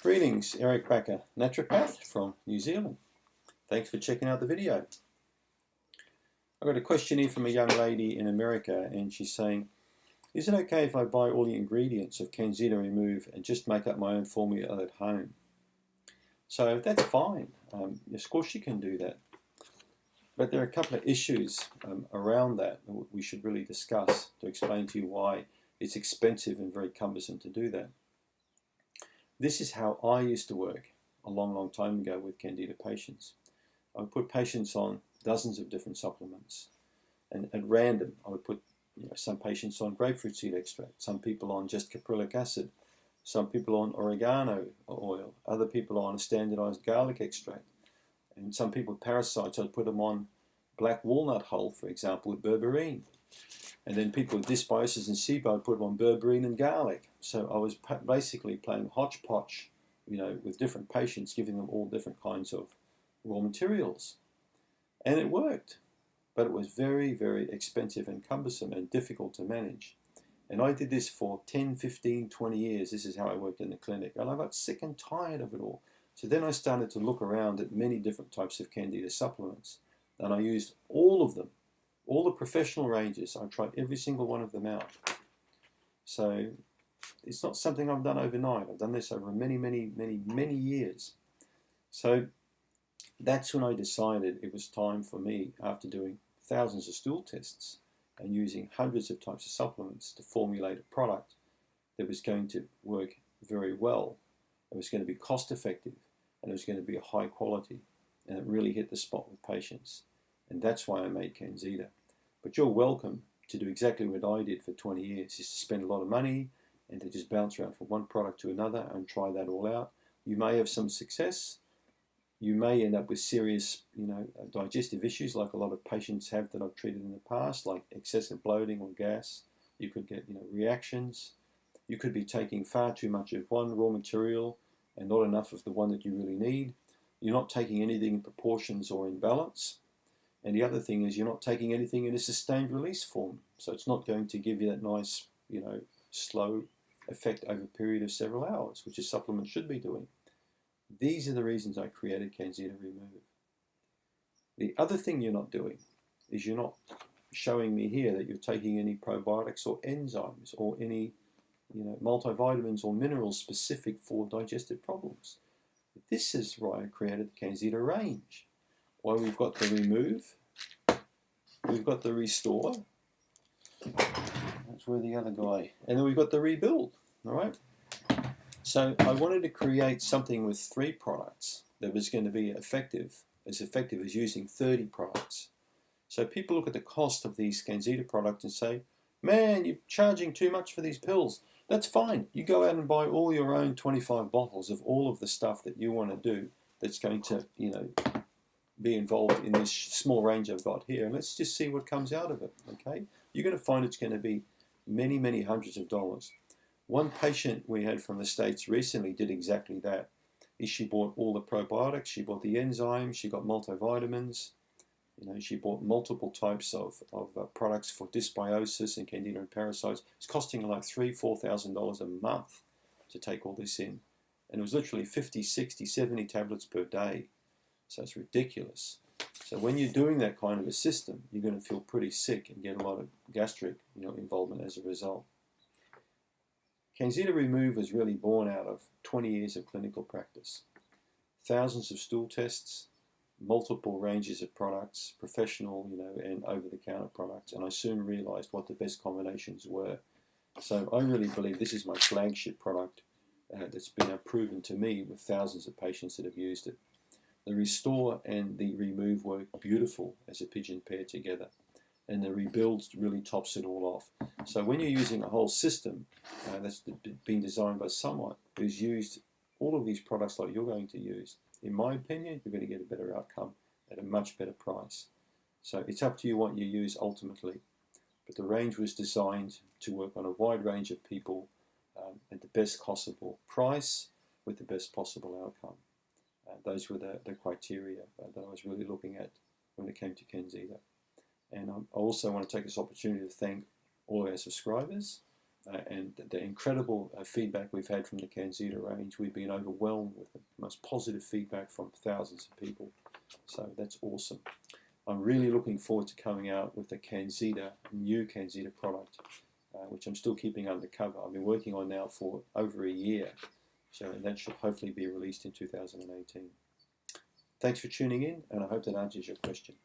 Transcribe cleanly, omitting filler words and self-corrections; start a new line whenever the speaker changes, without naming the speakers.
Greetings, Eric Bakker, naturopath from New Zealand. Thanks for checking out the video. I got a question here from a young lady in America, and she's saying, is it okay if I buy all the ingredients of CanXida Remove and just make up my own formula at home? So that's fine. Of course you can do that. But there are a couple of issues around that we should really discuss to explain to you why it's expensive and very cumbersome to do that. This is how I used to work a long time ago with candida patients. I would put patients on dozens of different supplements, and at random I would put some patients on grapefruit seed extract, some people on just caprylic acid, some people on oregano oil, other people on a standardized garlic extract, and some people with parasites I'd put them on black walnut hull, for example, with berberine. And then people with dysbiosis and SIBO, I'd put them on berberine and garlic. So I was basically playing hodgepodge, with different patients, giving them all different kinds of raw materials. And it worked, but it was very, very expensive and cumbersome and difficult to manage. And I did this for 10, 15, 20 years. This is how I worked in the clinic. And I got sick and tired of it all. So then I started to look around at many different types of candida supplements. And I used all of them. All the professional ranges, I tried every single one of them out. So it's not something I've done overnight. I've done this over many years. So that's when I decided it was time for me, after doing thousands of stool tests and using hundreds of types of supplements, to formulate a product that was going to work very well. It was going to be cost effective, and it was going to be a high quality, and it really hit the spot with patients. And that's why I made CanXida. But you're welcome to do exactly what I did for 20 years, is to spend a lot of money and to just bounce around from one product to another and try that all out. You may have some success. You may end up with serious, digestive issues, like a lot of patients have that I've treated in the past, like excessive bloating or gas. You could get, reactions. You could be taking far too much of one raw material and not enough of the one that you really need. You're not taking anything in proportions or in balance. And the other thing is, you're not taking anything in a sustained release form. So it's not going to give you that nice, slow effect over a period of several hours, which a supplement should be doing. These are the reasons I created CanXida Remove. The other thing you're not doing is you're not showing me here that you're taking any probiotics or enzymes or any, multivitamins or minerals specific for digestive problems. This is why I created the CanXida range. Well, we've got the Remove, we've got the Restore, that's where the other guy, and then we've got the Rebuild, all right? So I wanted to create something with 3 products that was going to be effective as using 30 products. So people look at the cost of these CanXida products and say, man, you're charging too much for these pills. That's fine. You go out and buy all your own 25 bottles of all of the stuff that you want to do that's going to, be involved in this small range I've got here, and let's just see what comes out of it, okay? You're going to find it's going to be many hundreds of dollars. One patient we had from the States recently did exactly that. She bought all the probiotics, she bought the enzymes, she got multivitamins, she bought multiple types of products for dysbiosis and candida and parasites. It's costing her like $3,000–4,000 a month to take all this in. And it was literally 50, 60, 70 tablets per day. So it's ridiculous. So when you're doing that kind of a system, you're going to feel pretty sick and get a lot of gastric involvement as a result. CanXida Remove was really born out of 20 years of clinical practice. Thousands of stool tests, multiple ranges of products, professional, and over-the-counter products, and I soon realized what the best combinations were. So I really believe this is my flagship product that's been proven to me with thousands of patients that have used it. The Restore and the Remove work beautiful as a pigeon pair together, and the Rebuild really tops it all off. So when you're using a whole system that's been designed by someone who's used all of these products like you're going to use, in my opinion, you're going to get a better outcome at a much better price. So it's up to you what you use ultimately. But the range was designed to work on a wide range of people at the best possible price with the best possible outcome. Those were the criteria that I was really looking at when it came to CanXida. And I also want to take this opportunity to thank all of our subscribers and the incredible feedback we've had from the CanXida range. We've been overwhelmed with the most positive feedback from thousands of people. So that's awesome. I'm really looking forward to coming out with the new CanXida product, which I'm still keeping undercover. I've been working on now for over a year, so that should hopefully be released in 2018. Thanks for tuning in, and I hope that answers your question.